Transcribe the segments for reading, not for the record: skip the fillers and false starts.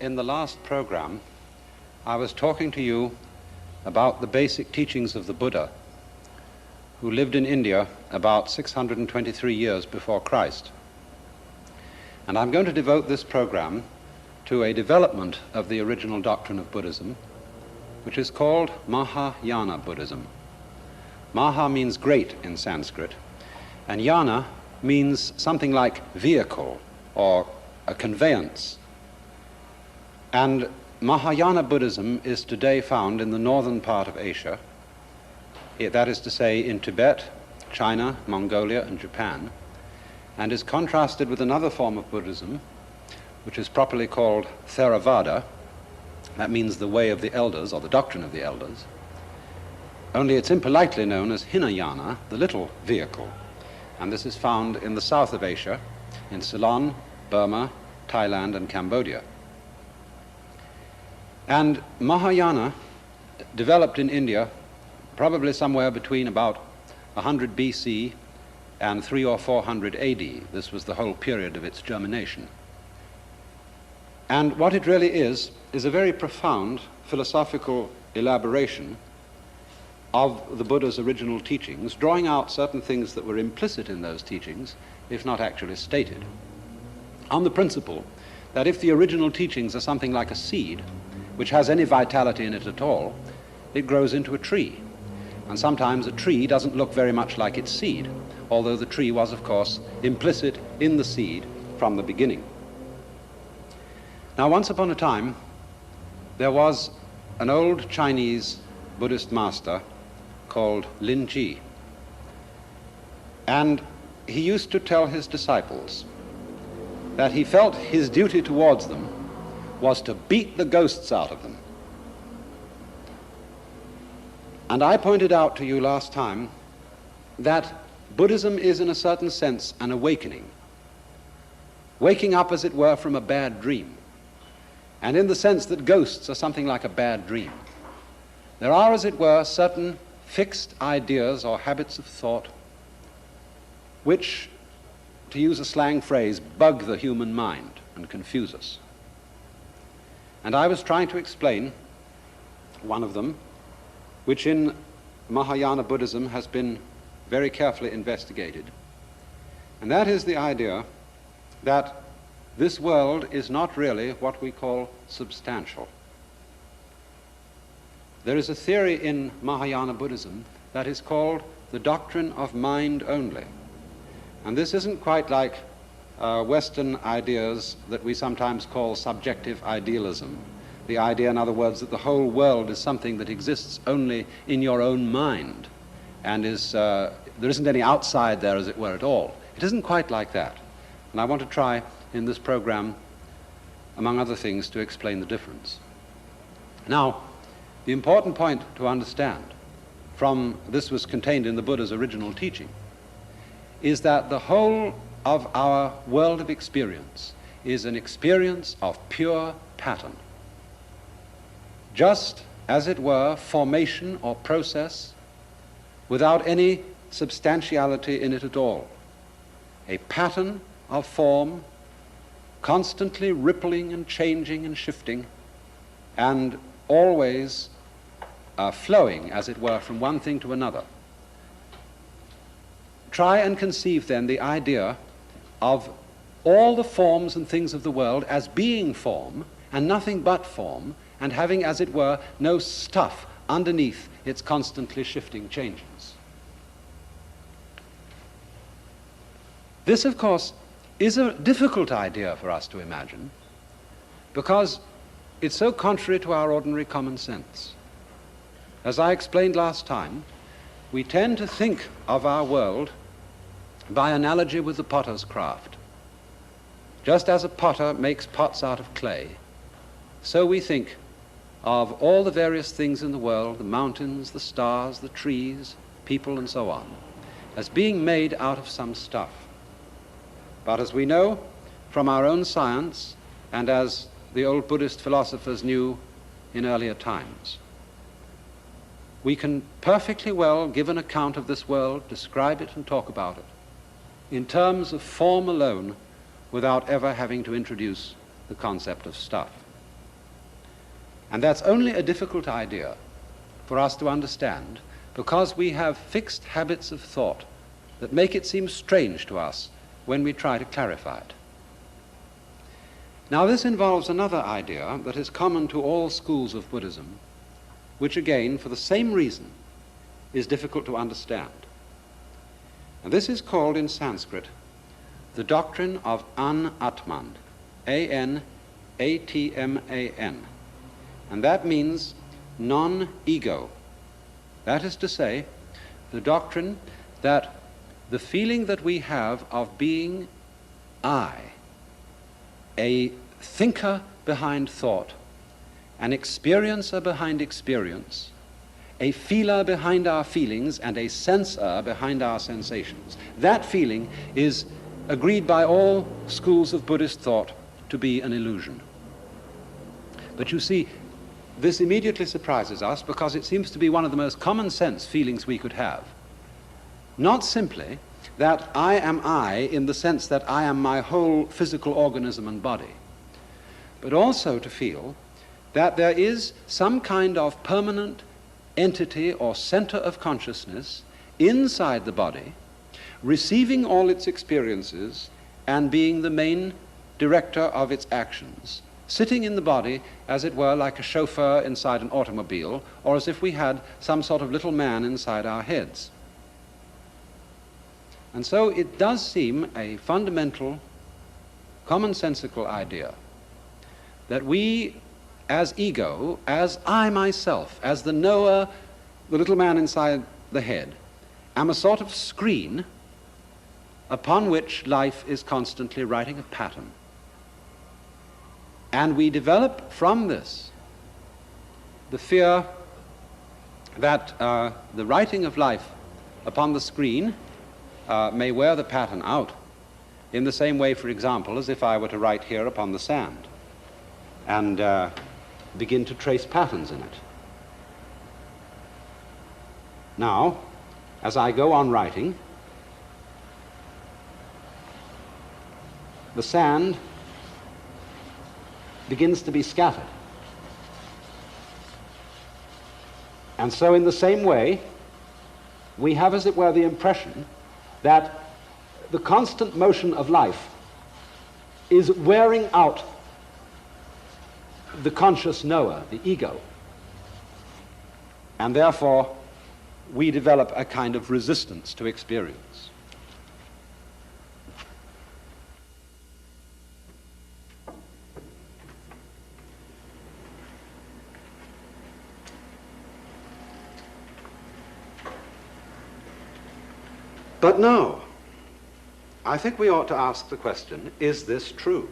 In the last program, I was talking to you about the basic teachings of the Buddha, who lived in India about 623 years before Christ. And I'm going to devote this program to a development of the original doctrine of Buddhism, which is called Mahayana Buddhism. Maha means great in Sanskrit, and yana means something like vehicle or a conveyance. And Mahayana Buddhism is today found in the northern part of Asia, that is to say in Tibet, China, Mongolia, and Japan, and is contrasted with another form of Buddhism, which is properly called Theravada. That means the way of the elders, or the doctrine of the elders. Only it's impolitely known as Hinayana, the little vehicle. And this is found in the south of Asia, in Ceylon, Burma, Thailand, and Cambodia. And Mahayana developed in India probably somewhere between about 100 BC and 300 or 400 AD. This was the whole period of its germination. And what it really is a very profound philosophical elaboration of the Buddha's original teachings, drawing out certain things that were implicit in those teachings, if not actually stated, on the principle that if the original teachings are something like a seed, which has any vitality in it at all, it grows into a tree. And sometimes a tree doesn't look very much like its seed, although the tree was, of course, implicit in the seed from the beginning. Now, once upon a time, there was an old Chinese Buddhist master called Lin Ji. And he used to tell his disciples that he felt his duty towards them was to beat the ghosts out of them. And I pointed out to you last time that Buddhism is in a certain sense an awakening, waking up as it were from a bad dream, and in the sense that ghosts are something like a bad dream. There are, as it were, certain fixed ideas or habits of thought which, to use a slang phrase, bug the human mind and confuse us. And I was trying to explain one of them, which in Mahayana Buddhism has been very carefully investigated. And that is the idea that this world is not really what we call substantial. There is a theory in Mahayana Buddhism that is called the doctrine of mind only. And this isn't quite like Western ideas that we sometimes call subjective idealism. The idea, in other words, that the whole world is something that exists only in your own mind and there isn't any outside there, as it were, at all. It isn't quite like that. And I want to try in this program, among other things, to explain the difference. Now, the important point to understand from this was contained in the Buddha's original teaching is that the whole of our world of experience is an experience of pure pattern. Just, as it were, formation or process without any substantiality in it at all. A pattern of form constantly rippling and changing and shifting and always flowing, as it were, from one thing to another. try and conceive then the idea of all the forms and things of the world as being form and nothing but form, and having, as it were, no stuff underneath its constantly shifting changes. This, of course, is a difficult idea for us to imagine, because it's so contrary to our ordinary common sense. As I explained last time, we tend to think of our world by analogy with the potter's craft. Just as a potter makes pots out of clay, so we think of all the various things in the world, the mountains, the stars, the trees, people, and so on, as being made out of some stuff. But as we know from our own science, and as the old Buddhist philosophers knew in earlier times, we can perfectly well give an account of this world, describe it and talk about it, in terms of form alone, without ever having to introduce the concept of stuff. And that's only a difficult idea for us to understand, because we have fixed habits of thought that make it seem strange to us when we try to clarify it. Now, this involves another idea that is common to all schools of Buddhism, which again, for the same reason, is difficult to understand. And this is called in Sanskrit the doctrine of an-atman, A-N-A-T-M-A-N. And that means non-ego. That is to say, the doctrine that the feeling that we have of being I, a thinker behind thought, an experiencer behind experience, a feeler behind our feelings, and a sensor behind our sensations. That feeling is agreed by all schools of Buddhist thought to be an illusion. But you see, this immediately surprises us because it seems to be one of the most common sense feelings we could have. Not simply that I am I in the sense that I am my whole physical organism and body, but also to feel that there is some kind of permanent entity or center of consciousness inside the body, receiving all its experiences and being the main director of its actions, sitting in the body, as it were, like a chauffeur inside an automobile, or as if we had some sort of little man inside our heads. And so it does seem a fundamental, commonsensical idea that we, as ego, as I myself, as the knower, the little man inside the head, am a sort of screen upon which life is constantly writing a pattern. And we develop from this the fear that the writing of life upon the screen may wear the pattern out, in the same way, for example, as if I were to write here upon the sand and begin to trace patterns in it. Now, as I go on writing, the sand begins to be scattered. And so in the same way, we have, as it were, the impression that the constant motion of life is wearing out the conscious knower, the ego. And therefore, we develop a kind of resistance to experience. But no, I think we ought to ask the question, is this true?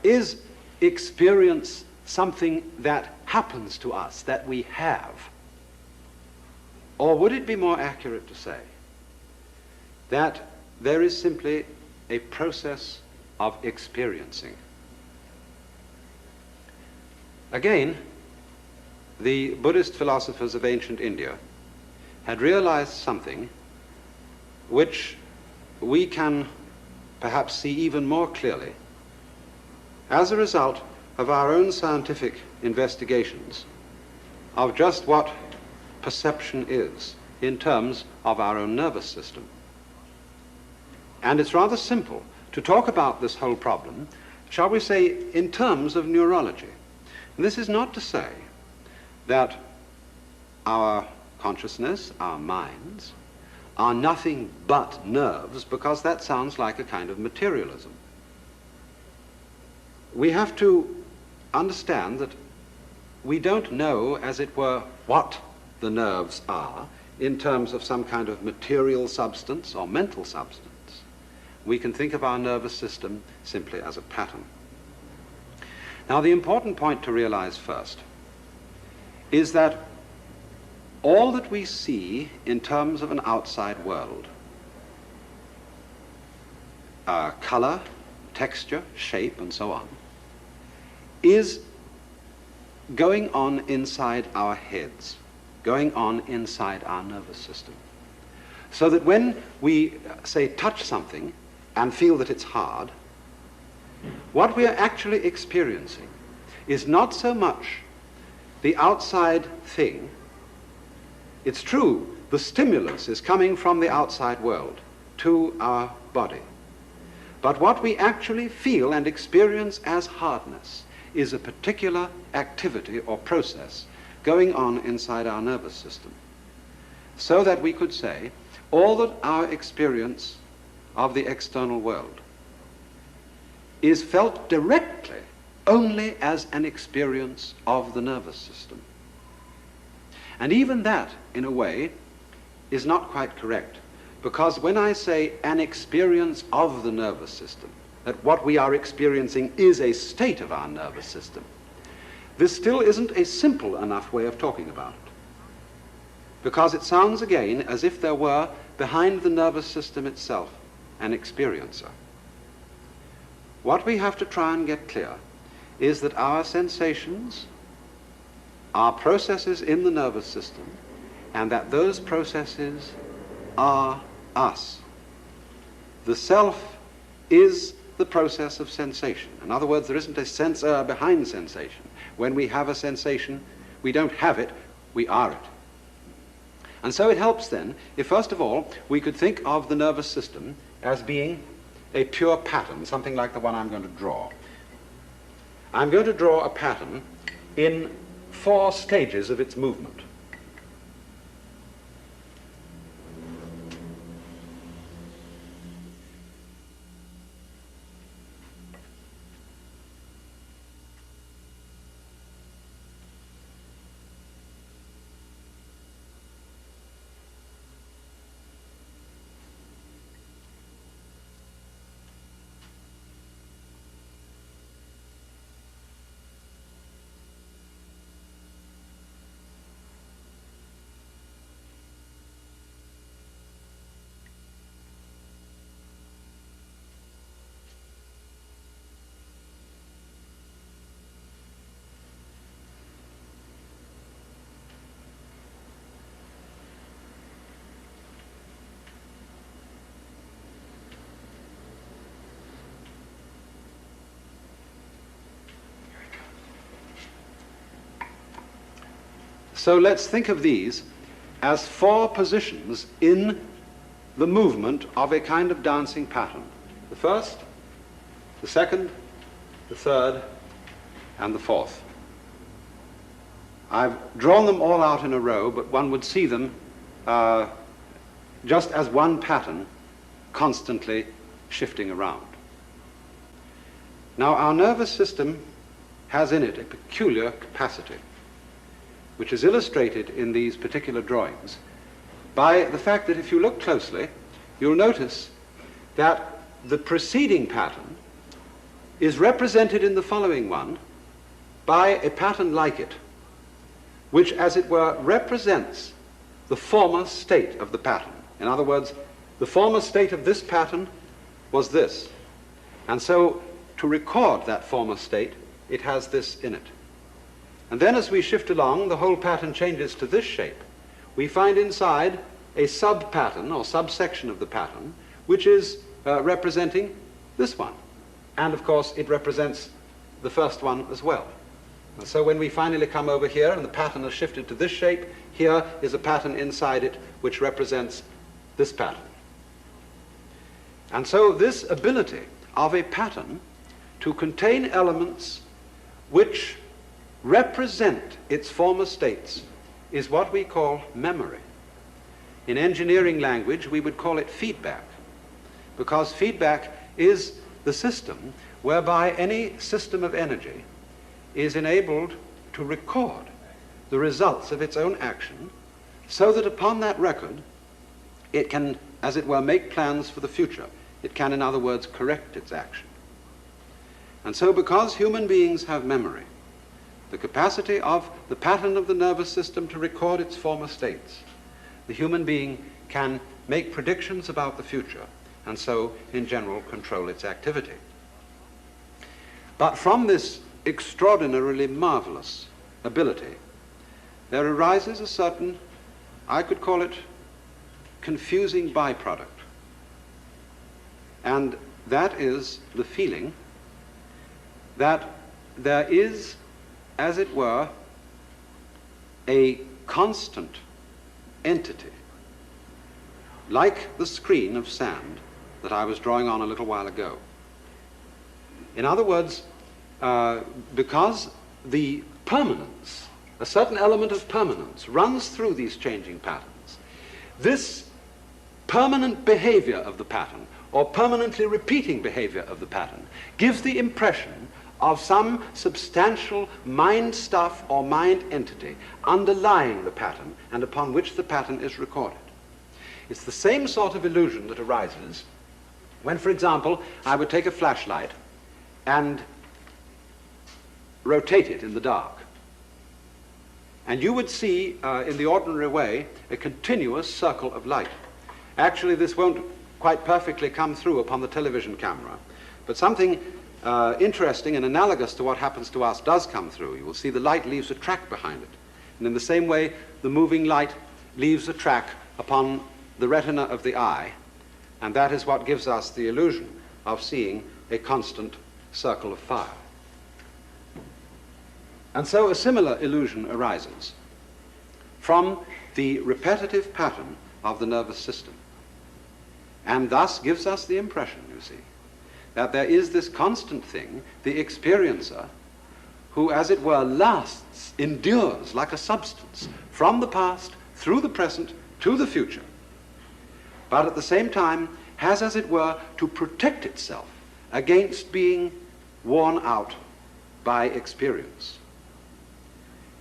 Is experience something that happens to us, that we have? Or would it be more accurate to say that there is simply a process of experiencing? Again, the Buddhist philosophers of ancient India had realized something which we can perhaps see even more clearly as a result of our own scientific investigations of just what perception is. in terms of our own nervous system. And it's rather simple to talk about this whole problem, shall we say, in terms of neurology. And this is not to say that our consciousness, our minds, are nothing but nerves, because that sounds like a kind of materialism. We have to understand that we don't know, as it were, what the nerves are in terms of some kind of material substance or mental substance. We can think of our nervous system simply as a pattern. Now, the important point to realize first is that all that we see in terms of an outside world, color, texture, shape, and so on, is going on inside our heads, going on inside our nervous system. So that when we, say, touch something and feel that it's hard, what we are actually experiencing is not so much the outside thing. It's true, the stimulus is coming from the outside world to our body. But what we actually feel and experience as hardness is a particular activity or process going on inside our nervous system. So that we could say all that our experience of the external world is felt directly only as an experience of the nervous system. And even that, in a way, is not quite correct, because when I say an experience of the nervous system, that what we are experiencing is a state of our nervous system, this still isn't a simple enough way of talking about it, because it sounds again as if there were, behind the nervous system itself, an experiencer. What we have to try and get clear is that our sensations are processes in the nervous system, and that those processes are us. The self is the process of sensation. In other words, there isn't a sensor behind sensation. When we have a sensation, we don't have it, we are it. And so it helps then if, first of all, we could think of the nervous system as being a pure pattern, something like the one I'm going to draw. I'm going to draw a pattern in 4 stages of its movement. So let's think of these as 4 positions in the movement of a kind of dancing pattern. The first, the second, the third, and the fourth. I've drawn them all out in a row, but one would see them just as one pattern constantly shifting around. Now, our nervous system has in it a peculiar capacity, which is illustrated in these particular drawings by the fact that if you look closely, you'll notice that the preceding pattern is represented in the following one by a pattern like it, which, as it were, represents the former state of the pattern. In other words, the former state of this pattern was this. And so, to record that former state, it has this in it. And then as we shift along, the whole pattern changes to this shape. We find inside a sub-pattern or subsection of the pattern, which is representing this one. And of course, it represents the first one as well. And so when we finally come over here and the pattern has shifted to this shape, Here is a pattern inside it which represents this pattern. And so this ability of a pattern to contain elements which represent its former states is what we call memory. In engineering language, we would call it feedback, because feedback is the system whereby any system of energy is enabled to record the results of its own action, so that upon that record it can, as it were, make plans for the future. It can, in other words, correct its action. And so because human beings have memory, the capacity of the pattern of the nervous system to record its former states, the human being can make predictions about the future, and so, in general, control its activity. But from this extraordinarily marvelous ability, there arises a certain, I could call it, confusing byproduct. And that is the feeling that there is, as it were, a constant entity, like the screen of sand that I was drawing on a little while ago. In other words, because the permanence, a certain element of permanence, runs through these changing patterns, this permanent behavior of the pattern, or permanently repeating behavior of the pattern, gives the impression of some substantial mind stuff or mind entity underlying the pattern and upon which the pattern is recorded. It's the same sort of illusion that arises when, for example, I would take a flashlight and rotate it in the dark. And you would see, in the ordinary way, a continuous circle of light. Actually, this won't quite perfectly come through upon the television camera, but something interesting and analogous to what happens to us does come through. You will see the light leaves a track behind it. And in the same way, the moving light leaves a track upon the retina of the eye, and that is what gives us the illusion of seeing a constant circle of fire. And so a similar illusion arises from the repetitive pattern of the nervous system, and thus gives us the impression, you see, that there is this constant thing, the experiencer, who, as it were, lasts, endures like a substance from the past through the present to the future, but at the same time has, as it were, to protect itself against being worn out by experience.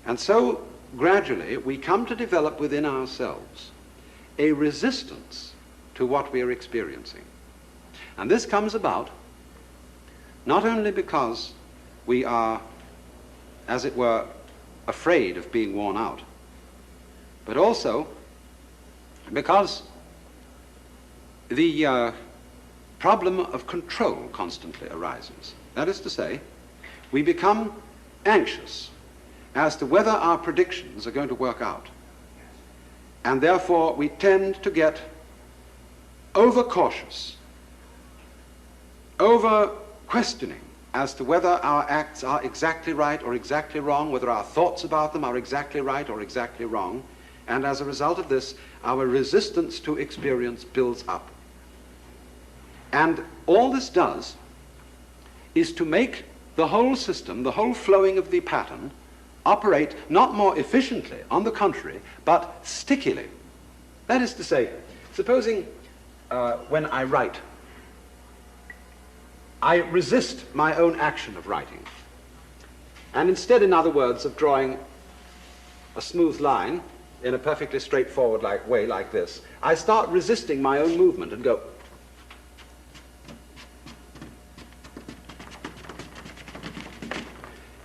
And so gradually we come to develop within ourselves a resistance to what we are experiencing. And this comes about not only because we are, as it were, afraid of being worn out, but also because the problem of control constantly arises. That is to say, we become anxious as to whether our predictions are going to work out. And therefore we tend to get overcautious, over questioning as to whether our acts are exactly right or exactly wrong, whether our thoughts about them are exactly right or exactly wrong. And as a result of this, our resistance to experience builds up. And all this does is to make the whole system, the whole flowing of the pattern, operate not more efficiently, on the contrary, but stickily. That is to say, supposing when I write, I resist my own action of writing. And instead, in other words, of drawing a smooth line in a perfectly straightforward way like this, I start resisting my own movement and go.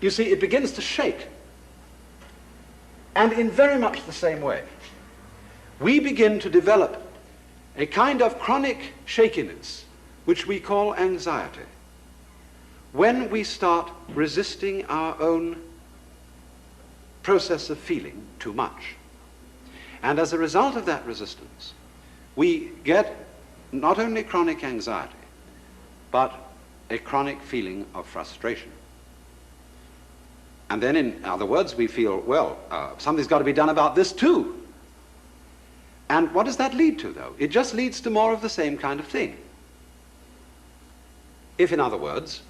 You see, it begins to shake. And in very much the same way, we begin to develop a kind of chronic shakiness, which we call anxiety, when we start resisting our own process of feeling too much. And as a result of that resistance, we get not only chronic anxiety, but a chronic feeling of frustration. And then, in other words, we feel, well, something's got to be done about this too. And what does that lead to, though? It just leads to more of the same kind of thing. If, in other words,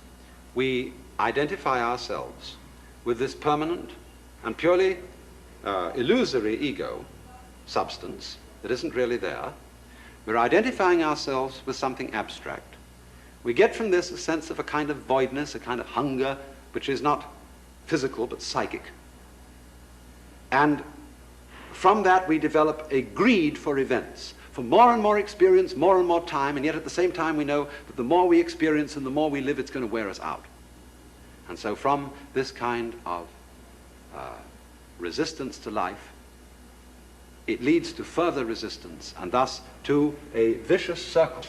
we identify ourselves with this permanent and purely illusory ego substance that isn't really there, we're identifying ourselves with something abstract. We get from this a sense of a kind of voidness, a kind of hunger, which is not physical but psychic. And from that we develop a greed for events, for more and more experience, more and more time, and yet at the same time we know that the more we experience and the more we live, it's going to wear us out. And so from this kind of resistance to life, it leads to further resistance, and thus to a vicious circle,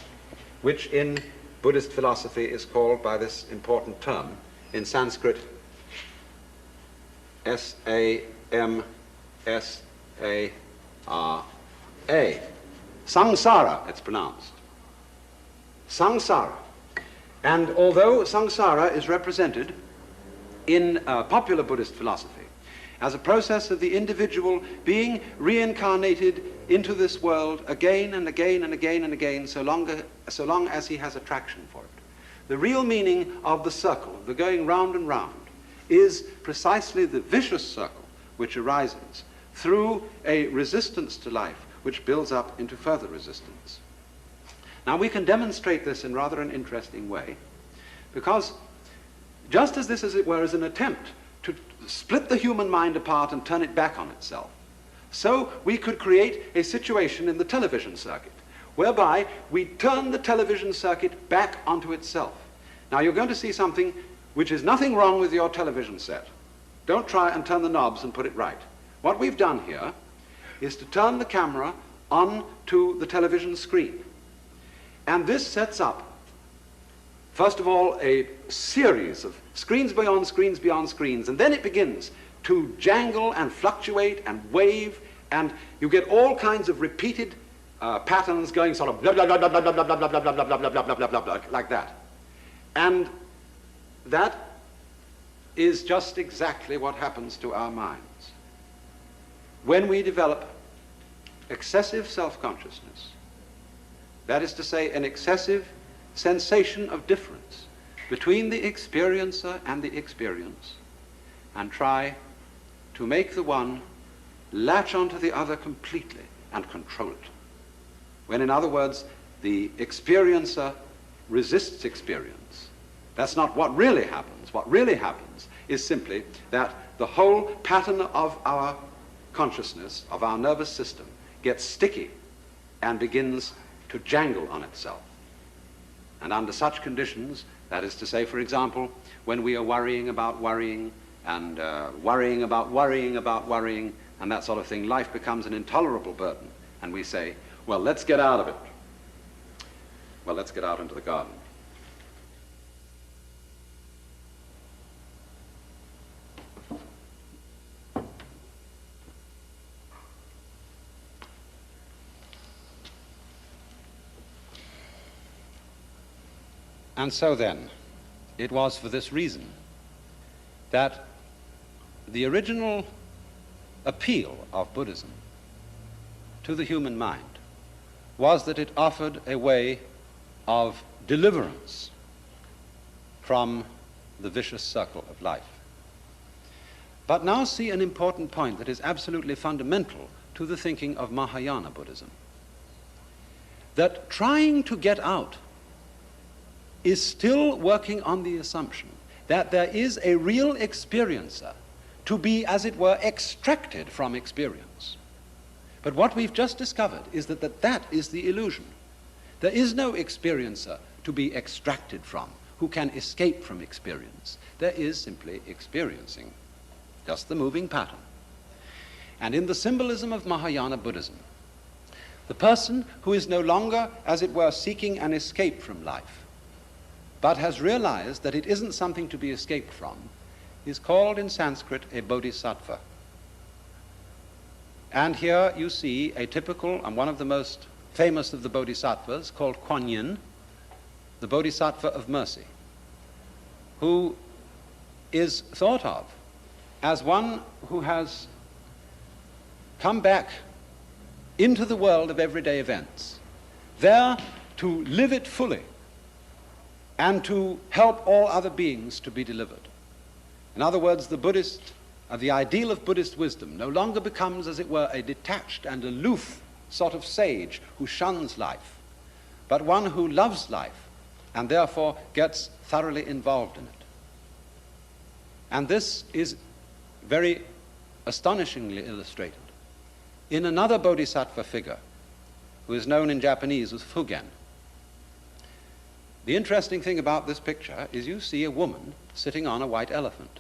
which in Buddhist philosophy is called by this important term, in Sanskrit, S-A-M-S-A-R-A. Samsara, it's pronounced. Samsara. And although samsara is represented in popular Buddhist philosophy as a process of the individual being reincarnated into this world again and again and again and again, so long as he has attraction for it, the real meaning of the circle, the going round and round, is precisely the vicious circle which arises through a resistance to life which builds up into further resistance. Now we can demonstrate this in rather an interesting way, because just as this, as it were, is an attempt to split the human mind apart and turn it back on itself, so we could create a situation in the television circuit whereby we turn the television circuit back onto itself. Now you're going to see something which is nothing wrong with your television set. Don't try and turn the knobs and put it right. What we've done here is to turn the camera on to the television screen. And this sets up, first of all, a series of screens beyond screens beyond screens, and then it begins to jangle and fluctuate and wave, and you get all kinds of repeated patterns going sort of blah blah blah blah blah blah blah blah blah blah blah blah blah blah blah blah like that. And that is just exactly what happens to our minds. When we develop excessive self-consciousness, that is to say, an excessive sensation of difference between the experiencer and the experience, and try to make the one latch onto the other completely and control it. When, in other words, the experiencer resists experience, that's not what really happens. What really happens is simply that the whole pattern of our consciousness, of our nervous system, gets sticky and begins to jangle on itself. And under such conditions, that is to say, for example, when we are worrying about worrying and worrying about worrying about worrying and that sort of thing, life becomes an intolerable burden. And we say, well, let's get out of it. Well, let's get out into the garden. And so then, it was for this reason that the original appeal of Buddhism to the human mind was that it offered a way of deliverance from the vicious circle of life. But now see an important point that is absolutely fundamental to the thinking of Mahayana Buddhism. That trying to get out is still working on the assumption that there is a real experiencer to be, as it were, extracted from experience. But what we've just discovered is that that is the illusion. There is no experiencer to be extracted from, who can escape from experience. There is simply experiencing, just the moving pattern. And in the symbolism of Mahayana Buddhism, the person who is no longer, as it were, seeking an escape from life, but has realized that it isn't something to be escaped from, is called in Sanskrit a bodhisattva. And here you see a typical and one of the most famous of the bodhisattvas, called Kuan Yin, the bodhisattva of mercy, who is thought of as one who has come back into the world of everyday events, there to live it fully and to help all other beings to be delivered. In other words, the ideal of Buddhist wisdom no longer becomes, as it were, a detached and aloof sort of sage who shuns life, but one who loves life and therefore gets thoroughly involved in it. And this is very astonishingly illustrated in another bodhisattva figure who is known in Japanese as Fugen. The interesting thing about this picture is you see a woman sitting on a white elephant.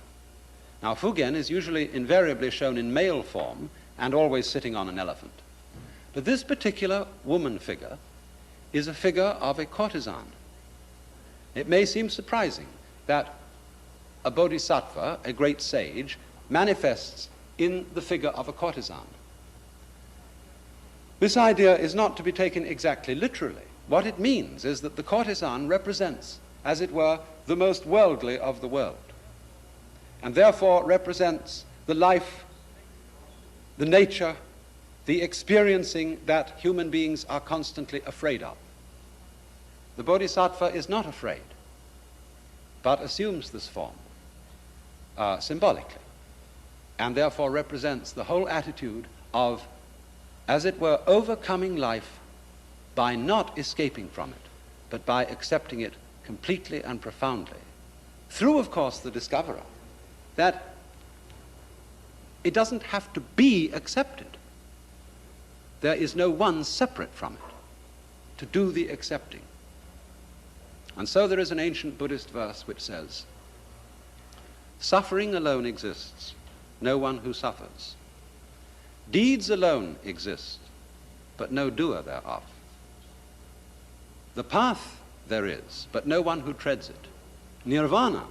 Now, Fugen is usually invariably shown in male form and always sitting on an elephant. But this particular woman figure is a figure of a courtesan. It may seem surprising that a bodhisattva, a great sage, manifests in the figure of a courtesan. This idea is not to be taken exactly literally. What it means is that the courtesan represents, as it were, the most worldly of the world, and therefore represents the life, the nature, the experiencing that human beings are constantly afraid of. The bodhisattva is not afraid, but assumes this form symbolically, and therefore represents the whole attitude of, as it were, overcoming life by not escaping from it, but by accepting it completely and profoundly, through, of course, the discoverer that it doesn't have to be accepted. There is no one separate from it to do the accepting. And so there is an ancient Buddhist verse which says, "Suffering alone exists, no one who suffers. Deeds alone exist, but no doer thereof. The path there is, but no one who treads it. Nirvana,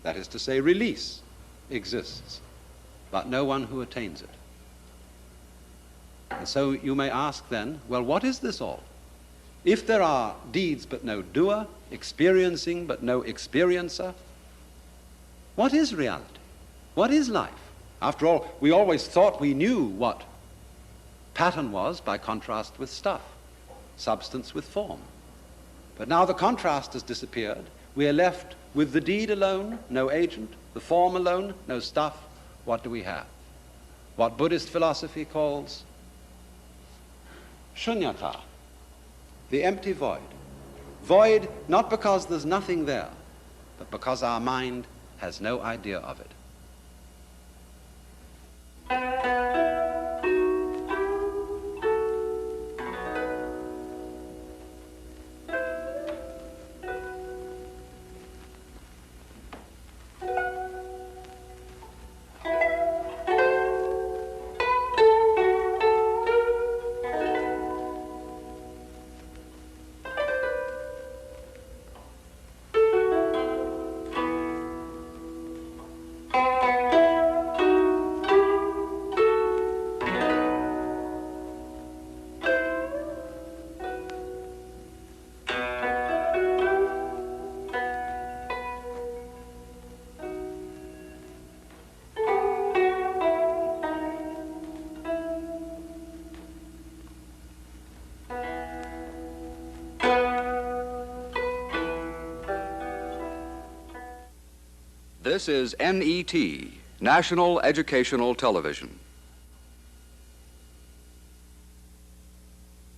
that is to say release, exists, but no one who attains it." And so you may ask then, well, what is this all? If there are deeds but no doer, experiencing but no experiencer, what is reality? What is life? After all, we always thought we knew what pattern was by contrast with stuff, substance with form. But now the contrast has disappeared. We are left with the deed alone, no agent, the form alone, no stuff. What do we have? What Buddhist philosophy calls shunyata, the empty void. Void not because there's nothing there, but because our mind has no idea of it. This is NET, National Educational Television.